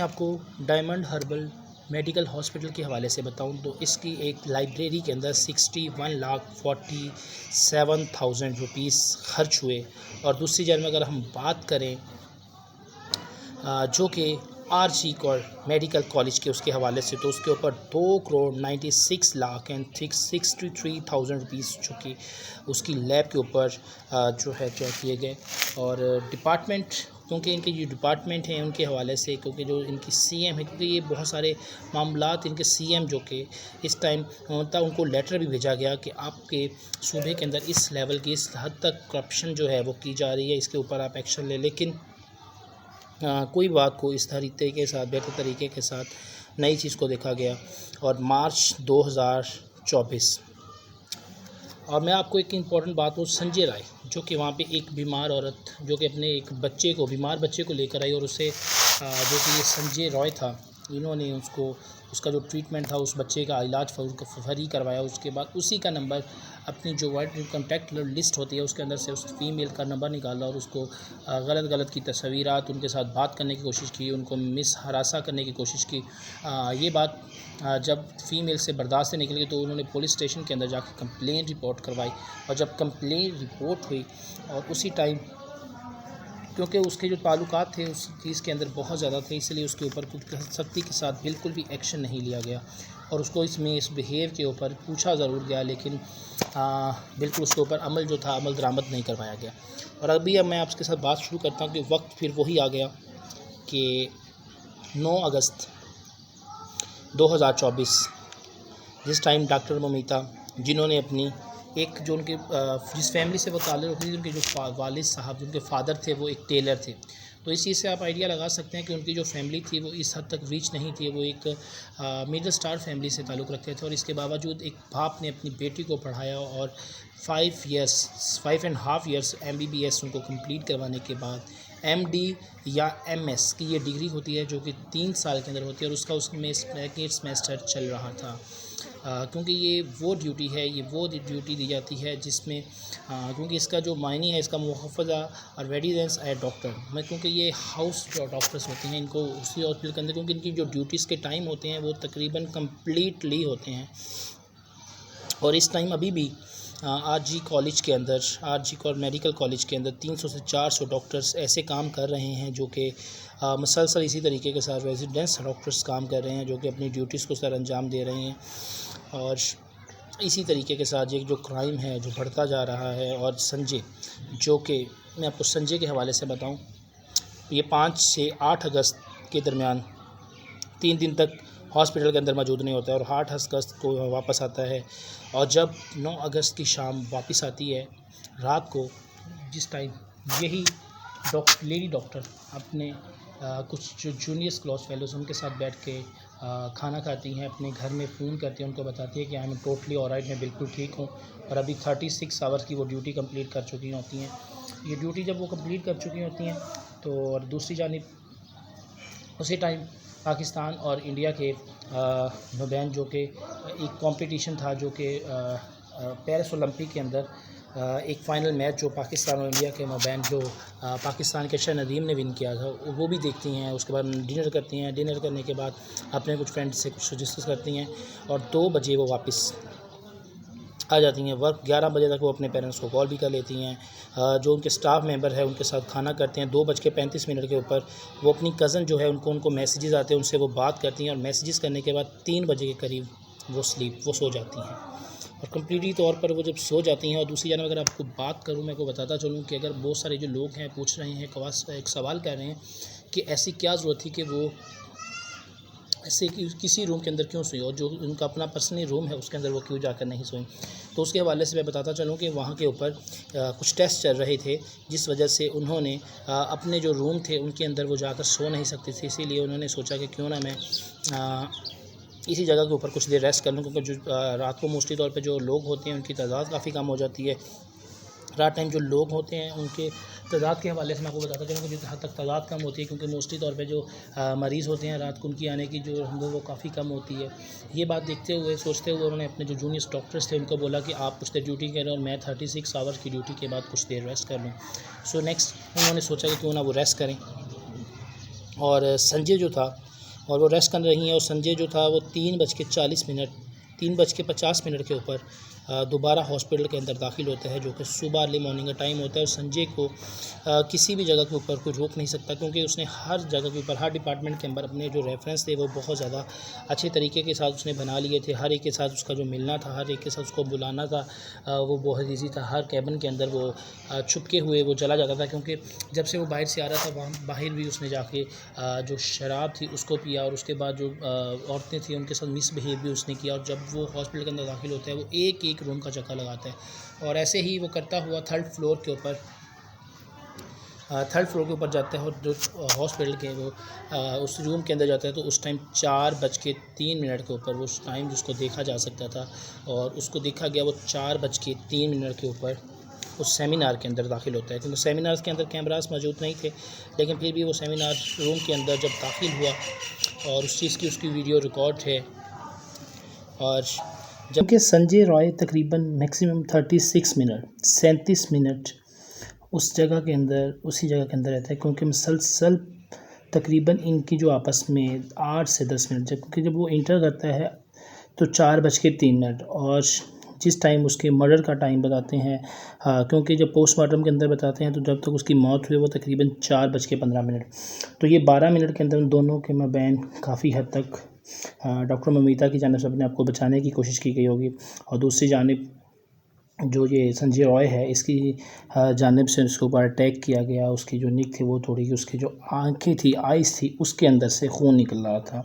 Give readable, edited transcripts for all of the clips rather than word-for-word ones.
آپ کو diamond herbal medical hospital کے حوالے سے بتاؤں تو اس کی ایک لائبریری کے اندر 61,47,000 روپیز خرچ ہوئے، اور دوسری جانب اگر ہم بات کریں جو کہ RG میڈیکل کالج کے اس کے حوالے سے، تو اس کے اوپر 2,96,63,000 روپیز جو کہ اس کی لیب کے اوپر جو ہے کیا کیے گئے۔ اور ڈپارٹمنٹ، کیونکہ ان کے جو ڈپارٹمنٹ ہیں ان کے حوالے سے، کیونکہ جو ان کی CM ہے، کیونکہ یہ بہت سارے معاملات ان کے CM جو کہ اس ٹائم ہوتا، ان کو لیٹر بھی بھیجا گیا کہ آپ کے صوبے کے اندر اس لیول کی، اس حد تک کرپشن جو ہے وہ کی جا رہی ہے، اس کے اوپر آپ ایکشن لیں، لیکن کوئی بات کو اس طریقے کے ساتھ، بہتر طریقے کے ساتھ نئی چیز کو دیکھا گیا۔ اور مارچ 2024، اور میں آپ کو ایک امپورٹنٹ بات ہوں، سنجے رائے جو کہ وہاں پہ ایک بیمار عورت جو کہ اپنے ایک بچے کو، بیمار بچے کو لے کر آئی، اور اسے جو کہ یہ سنجے رائے تھا، انہوں نے اس کا جو ٹریٹمنٹ تھا، اس بچے کا علاج فوری کروایا۔ اس کے بعد اسی کا نمبر، اپنی جو وائٹ کانٹیکٹ لسٹ ہوتی ہے اس کے اندر سے اس فیمیل کا نمبر نکالا، اور اس کو غلط کی تصویرات، ان کے ساتھ بات کرنے کی کوشش کی، ان کو ہراساں کرنے کی کوشش کی۔ یہ بات جب فیمیل سے برداشت سے نکل گئی تو انہوں نے پولیس اسٹیشن کے اندر جا کے کمپلین رپورٹ کروائی، اور جب کمپلین رپورٹ ہوئی، اور اسی ٹائم کیونکہ اس کے جو تعلقات تھے اس چیز کے اندر بہت زیادہ تھے، اس لیے اس کے اوپر کچھ سختی کے ساتھ بالکل بھی ایکشن نہیں لیا گیا، اور اس کو اس بہیو کے اوپر پوچھا ضرور گیا، لیکن بالکل اس کے اوپر عمل جو تھا، عمل درآمد نہیں کروایا گیا۔ اور اب میں آپ کے ساتھ بات شروع کرتا ہوں کہ وقت پھر وہی آ گیا کہ 9 اگست 2024، جس ٹائم ڈاکٹر ممیتا، جنہوں نے اپنی ایک جو ان کے جس فیملی سے وہ تعلق رکھتی تھی، ان کے جو والد صاحب، جن کے فادر تھے وہ ایک ٹیلر تھے، تو اس چیز سے آپ آئیڈیا لگا سکتے ہیں کہ ان کی جو فیملی تھی وہ اس حد تک ریچ نہیں تھی، وہ ایک مڈل سٹار فیملی سے تعلق رکھتے تھے، اور اس کے باوجود ایک باپ نے اپنی بیٹی کو پڑھایا، اور 5.5 ایئرس MBBS ان کو کمپلیٹ کروانے کے بعد MD یا MS کی یہ ڈگری ہوتی ہے، جو کہ 3 سال کے اندر ہوتی ہے، اور اس میں سیکنڈ سیمیسٹر چل رہا تھا، کیونکہ یہ وہ ڈیوٹی ہے، یہ وہ ڈیوٹی دی جاتی ہے جس میں کیونکہ اس کا جو معنی ہے، اس کا محافظہ اور ریزیڈنس ایز ڈاکٹر، کیونکہ یہ ہاؤس جو ڈاکٹرس ہوتے ہیں، ان کو اسی ہاسپٹل کے اندر، کیونکہ ان کی جو ڈیوٹیز کے ٹائم ہوتے ہیں وہ تقریباً کمپلیٹلی ہوتے ہیں، اور اس ٹائم ابھی بھی RG میڈیکل کالج کے اندر 300 سے 400 ڈاکٹرز ایسے کام کر رہے ہیں، جو کہ مسلسل اسی طریقے کے ساتھ ریزیڈنس ڈاکٹرز کام کر رہے ہیں، جو کہ اپنی ڈیوٹیز کو سر انجام دے رہے ہیں، اور اسی طریقے کے ساتھ یہ جو کرائم ہے جو بڑھتا جا رہا ہے۔ اور سنجے، جو کہ میں آپ کو سنجے کے حوالے سے بتاؤں، یہ 5 سے 8 اگست کے درمیان 3 دن تک ہاسپٹل کے اندر موجود نہیں ہوتا ہے، اور 8 اگست کو واپس آتا ہے، اور جب 9 اگست کی شام واپس آتی ہے رات کو، جس ٹائم یہی لیڈی ڈاکٹر اپنے کچھ جو جونیئرس کلاس فیلوز ان کے ساتھ بیٹھ کے کھانا کھاتی ہیں، اپنے گھر میں فون کرتی ہیں، ان کو بتاتی ہے کہ آئی ایم ٹوٹلی آلرائٹ، میں بالکل ٹھیک ہوں، اور ابھی 36 آورس کی وہ ڈیوٹی کمپلیٹ کر چکی ہوتی ہیں۔ یہ ڈیوٹی جب وہ کمپلیٹ کر چکی ہوتی ہیں تو، اور دوسری جانب اسی ٹائم پاکستان اور انڈیا کے مابین جو کہ ایک کمپٹیشن تھا، جو کہ پیرس اولمپک کے اندر ایک فائنل میچ جو پاکستان اور انڈیا کے مابین جو پاکستان کے شاہ ندیم نے ون کیا تھا، وہ بھی دیکھتی ہیں، اس کے بعد ڈنر کرتی ہیں، ڈنر کرنے کے بعد اپنے کچھ فرینڈ سے کچھ ڈسکس کرتی ہیں، اور 2 بجے وہ واپس آ جاتی ہیں۔ 11 بجے تک وہ اپنے پیرنٹس کو کال بھی کر لیتی ہیں، جو ان کے سٹاف ممبر ہے ان کے ساتھ کھانا کرتے ہیں۔ 2:35 کے اوپر وہ اپنی کزن جو ہے ان کو میسیجز آتے ہیں، ان سے وہ بات کرتی ہیں، اور میسیجز کرنے کے بعد 3 بجے کے قریب وہ سو جاتی ہیں، اور کمپلیٹلی طور پر وہ جب سو جاتی ہیں۔ اور دوسری جانب اگر آپ کو بات کروں، میں کو بتاتا چلوں کہ اگر بہت سارے جو لوگ ہیں پوچھ رہے ہیں، ایک سوال کر رہے ہیں کہ ایسی کیا ضرورت تھی کہ وہ ایسے کسی روم کے اندر کیوں سوئی، اور جو ان کا اپنا پرسنل روم ہے اس کے اندر وہ کیوں جا کر نہیں سوئیں، تو اس کے حوالے سے میں بتاتا چلوں کہ وہاں کے اوپر کچھ ٹیسٹ چل رہے تھے، جس وجہ سے انہوں نے اپنے جو روم تھے ان کے اندر وہ جا کر سو نہیں سکتے تھے، اسی لیے انہوں نے سوچا کہ کیوں نہ میں اسی جگہ کے اوپر کچھ دیر ریسٹ کر لوں، کیونکہ جو رات کو موسٹلی طور پہ جو لوگ ہوتے ہیں ان کی تعداد کافی کم ہو جاتی ہے۔ رات ٹائم جو لوگ ہوتے ہیں ان کے تعداد کے حوالے سے میں آپ کو بتاتا چلوں کہ جس حد تک تعداد کم ہوتی ہے، کیونکہ موسٹلی طور پہ جو مریض ہوتے ہیں رات کو ان کی آنے کی جو وہ کافی کم ہوتی ہے۔ یہ بات دیکھتے ہوئے، سوچتے ہوئے، انہوں نے اپنے جو جونیئر ڈاکٹرس تھے ان کو بولا کہ آپ کچھ دیر ڈیوٹی کریں، اور میں 36 آورس کی ڈیوٹی کے بعد کچھ دیر ریسٹ کر لوں۔ نیکسٹ انہوں نے سوچا کہ کیوں نہ وہ ریسٹ کریں، اور سنجے جو تھا اور وہ ریسٹ کر رہی ہیں، اور سنجے جو تھا وہ 3:50 کے اوپر دوبارہ ہاسپٹل کے اندر داخل ہوتا ہے، جو کہ صبح ارلی مارننگ کا ٹائم ہوتا ہے، اور سنجے کو کسی بھی جگہ کے اوپر کوئی روک نہیں سکتا، کیونکہ اس نے ہر جگہ کے اوپر، ہر ڈپارٹمنٹ کے اندر اپنے جو ریفرنس تھے وہ بہت زیادہ اچھے طریقے کے ساتھ اس نے بنا لیے تھے. ہر ایک کے ساتھ اس کا جو ملنا تھا، ہر ایک کے ساتھ اس کو بلانا تھا، وہ بہت ایزی تھا. ہر کیبن کے اندر وہ چھپکے ہوئے وہ چلا جاتا تھا، کیونکہ جب سے وہ باہر سے آ رہا تھا وہاں باہر بھی اس نے جا کے جو شراب تھی اس کو پیا، اور اس کے بعد جو عورتیں تھیں ان کے ساتھ مس بہیو بھی اس نے کیا. اور جب وہ ہاسپٹل کے اندر داخل ہوتا ہے وہ ایک ایک روم کا چکر لگاتا ہے، اور ایسے ہی وہ کرتا ہوا تھرڈ فلور کے اوپر جاتا ہے، اور جو ہاسپٹل کے وہ اس روم کے اندر جاتا ہے تو اس ٹائم 4:03 کے اوپر وہ ٹائم جس کو دیکھا جا سکتا تھا، اور اس کو دیکھا گیا وہ 4:03 کے اوپر اس سیمینار کے اندر داخل ہوتا ہے. کیونکہ سیمینار کے اندر کیمراز موجود نہیں تھے، لیکن پھر بھی وہ سیمینار روم کے اندر جب داخل ہوا اور اس چیز کی اس کی ویڈیو ریکارڈ ہے. اور جبکہ سنجے رائے تقریباً میکسیمم 37 منٹ اسی جگہ کے اندر رہتا ہے، کیونکہ مسلسل تقریباً ان کی جو آپس میں 8 سے 10 منٹ، کیونکہ جب وہ انٹر کرتا ہے تو 4:03، اور جس ٹائم اس کے مرڈر کا ٹائم بتاتے ہیں، کیونکہ جب پوسٹ مارٹم کے اندر بتاتے ہیں تو جب تک اس کی موت ہوئی وہ تقریباً 4:15، تو یہ 12 منٹ کے اندر دونوں کے مابین کافی حد تک ڈاکٹر ممیتا کی جانب سے اپنے آپ کو بچانے کی کوشش کی گئی ہوگی، اور دوسری جانب جو یہ سنجے رائے ہے اس کی جانب سے اس کے اوپر اٹیک کیا گیا. اس کی جو نیک تھی وہ توڑی گئی، اس کی جو آنکھیں تھی، آئیز تھی، اس کے اندر سے خون نکل رہا تھا،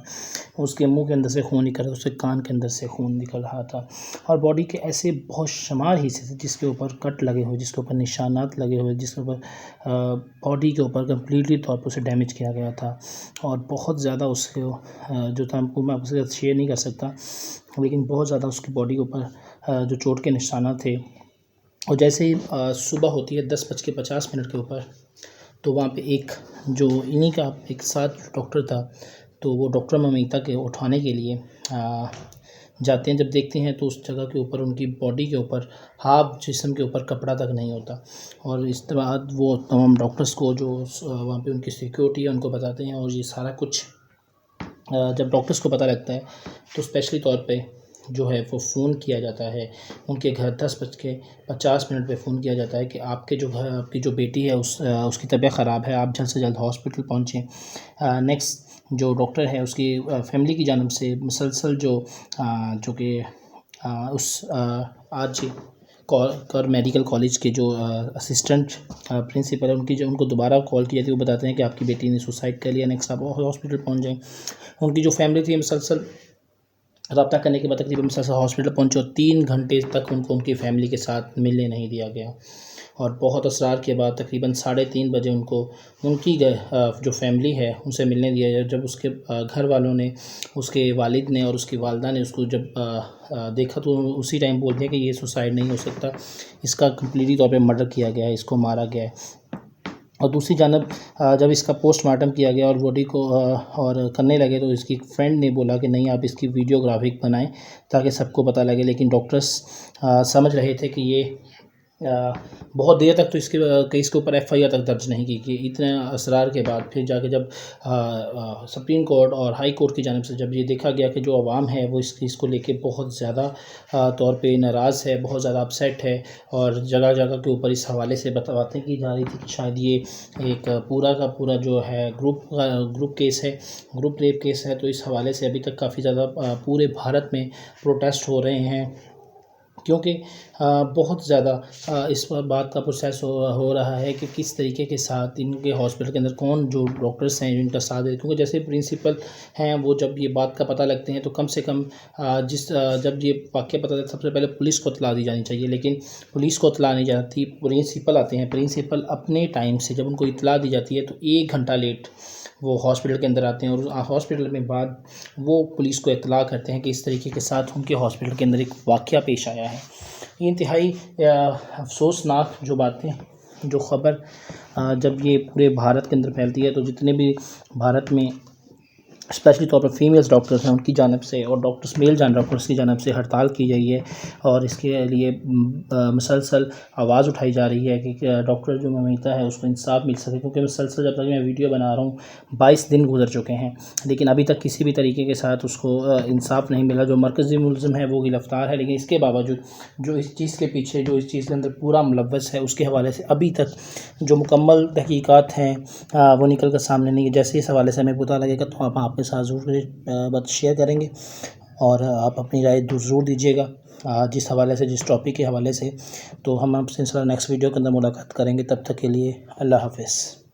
اس کے منہ کے اندر سے خون نکل رہا تھا، اس کے کان کے اندر سے خون نکل رہا تھا، اور باڈی کے ایسے بہت شمار حصے تھے جس کے اوپر کٹ لگے ہوئے، جس کے اوپر نشانات لگے ہوئے، جس کے اوپر باڈی کے اوپر کمپلیٹلی طور پر اسے ڈیمیج کیا گیا تھا. اور بہت زیادہ اس کو جو تھا میں آپ کے ساتھ شیئر نہیں کر سکتا، لیکن بہت زیادہ اس کی باڈی کے اوپر جو چوٹ کے نشانات تھے. اور جیسے ہی صبح ہوتی ہے 10:50 کے اوپر، تو وہاں پہ ایک جو انہی کا ایک ساتھ ڈاکٹر تھا، تو وہ ڈاکٹر ممیتا کے اٹھانے کے لیے جاتے ہیں. جب دیکھتے ہیں تو اس جگہ کے اوپر ان کی باڈی کے اوپر ہاف جسم کے اوپر کپڑا تک نہیں ہوتا، اور اس کے بعد وہ تمام ڈاکٹرز کو جو وہاں پہ ان کی سیکیورٹی ہے ان کو بتاتے ہیں. اور یہ سارا کچھ جب ڈاکٹرز کو پتہ لگتا ہے تو اسپیشلی طور پہ جو ہے وہ فون کیا جاتا ہے ان کے گھر 10:50 پہ فون کیا جاتا ہے کہ آپ کے جو گھر آپ کی جو بیٹی ہے اس کی طبیعت خراب ہے، آپ جلد سے جلد ہاسپٹل پہنچیں. نیکسٹ جو ڈاکٹر ہے اس کی فیملی کی جانب سے مسلسل جو کہ اس آج کر میڈیکل کالج کے جو اسسٹنٹ پرنسپل ہے ان کو دوبارہ کال کی جاتی ہے. وہ بتاتے ہیں کہ آپ کی بیٹی نے سوسائڈ کر لیا، نیکسٹ آپ ہاسپٹل پہنچ جائیں. ان کی جو فیملی تھی مسلسل رابطہ کرنے کے بعد تقریباً مسلسل ہاسپٹل پہنچے، اور 3 گھنٹے تک ان کو ان کی فیملی کے ساتھ ملنے نہیں دیا گیا. اور بہت اصرار کے بعد تقریباً 3:30 بجے ان کو ان کی جو فیملی ہے ان سے ملنے دیا گیا. جب اس کے گھر والوں نے، اس کے والد نے اور اس کی والدہ نے اس کو جب دیکھا تو اسی ٹائم بول دیا کہ یہ سوسائڈ نہیں ہو سکتا، اس کا کمپلیٹلی طور پہ مرڈر کیا گیا ہے، اس کو مارا گیا ہے. اور دوسری جانب جب اس کا پوسٹ مارٹم کیا گیا اور باڈی کو اور کرنے لگے تو اس کی فرینڈ نے بولا کہ نہیں آپ اس کی ویڈیو گرافک بنائیں تاکہ سب کو پتہ لگے. لیکن ڈاکٹرز سمجھ رہے تھے کہ یہ بہت دیر تک تو اس کے کیس کے اوپر FIR تک درج نہیں کی کہ اتنے اصرار کے بعد پھر جا کے جب سپریم کورٹ اور ہائی کورٹ کی جانب سے جب یہ دیکھا گیا کہ جو عوام ہے وہ اس چیز کو لے کے بہت زیادہ طور پہ ناراض ہے، بہت زیادہ اپسیٹ ہے، اور جگہ جگہ کے اوپر اس حوالے سے باتیں کی جا رہی تھی کہ شاید یہ ایک پورا کا پورا جو ہے گروپ کیس ہے، گروپ ریپ کیس ہے. تو اس حوالے سے ابھی تک کافی زیادہ پورے بھارت میں پروٹیسٹ ہو رہے ہیں، کیونکہ بہت زیادہ اس بات کا پروسیس ہو رہا ہے کہ کس طریقے کے ساتھ ان کے ہاسپٹل کے اندر کون جو ڈاکٹرز ہیں ان کا ساتھ ہے. کیونکہ جیسے پرنسپل ہیں وہ جب یہ بات کا پتہ لگتے ہیں تو کم سے کم جب یہ واقعہ پتہ لگتا ہے سب سے پہلے پولیس کو اطلاع دی جانی چاہیے، لیکن پولیس کو اطلاع نہیں جاتی. پرنسپل آتے ہیں، پرنسپل اپنے ٹائم سے جب ان کو اطلاع دی جاتی ہے تو 1 گھنٹہ لیٹ وہ ہاسپٹل کے اندر آتے ہیں، اور ہاسپٹل میں بعد وہ پولیس کو اطلاع کرتے ہیں کہ اس طریقے کے ساتھ ان کے ہاسپٹل کے اندر ایک واقعہ پیش آیا ہے. یہ انتہائی افسوسناک جو باتیں جو خبر جب یہ پورے بھارت کے اندر پھیلتی ہے تو جتنے بھی بھارت میں اسپیشلی طور پر فیمیلز ڈاکٹرز ہیں ان کی جانب سے، اور ڈاکٹرز میل ڈاکٹرز کی جانب سے ہڑتال کی گئی ہے، اور اس کے لیے مسلسل آواز اٹھائی جا رہی ہے کہ ڈاکٹر جو ممیتا ہے اس کو انصاف مل سکے، کیونکہ مسلسل جب تک میں ویڈیو بنا رہا ہوں 22 دن گزر چکے ہیں، لیکن ابھی تک کسی بھی طریقے کے ساتھ اس کو انصاف نہیں ملا۔ جو مرکزی ملزم ہے وہ گرفتار ہے، لیکن اس کے باوجود جو اس چیز کے پیچھے، جو اس چیز کے اندر پورا ملوث ہے، اس کے حوالے سے ابھی تک جو مکمل تحقیقات ہیں وہ نکل کر سامنے نہیں ہے۔ جیسے اس حوالے سے ہمیں پتہ لگے گا تو ہم آپ کے ساتھ ضرور بات شیئر کریں گے، اور آپ اپنی رائے ضرور دیجیے گا جس حوالے سے، جس ٹاپک کے حوالے سے۔ تو ہم آپ سے انشاءاللہ نیکسٹ ویڈیو کے اندر ملاقات کریں گے، تب تک کے لیے اللہ حافظ۔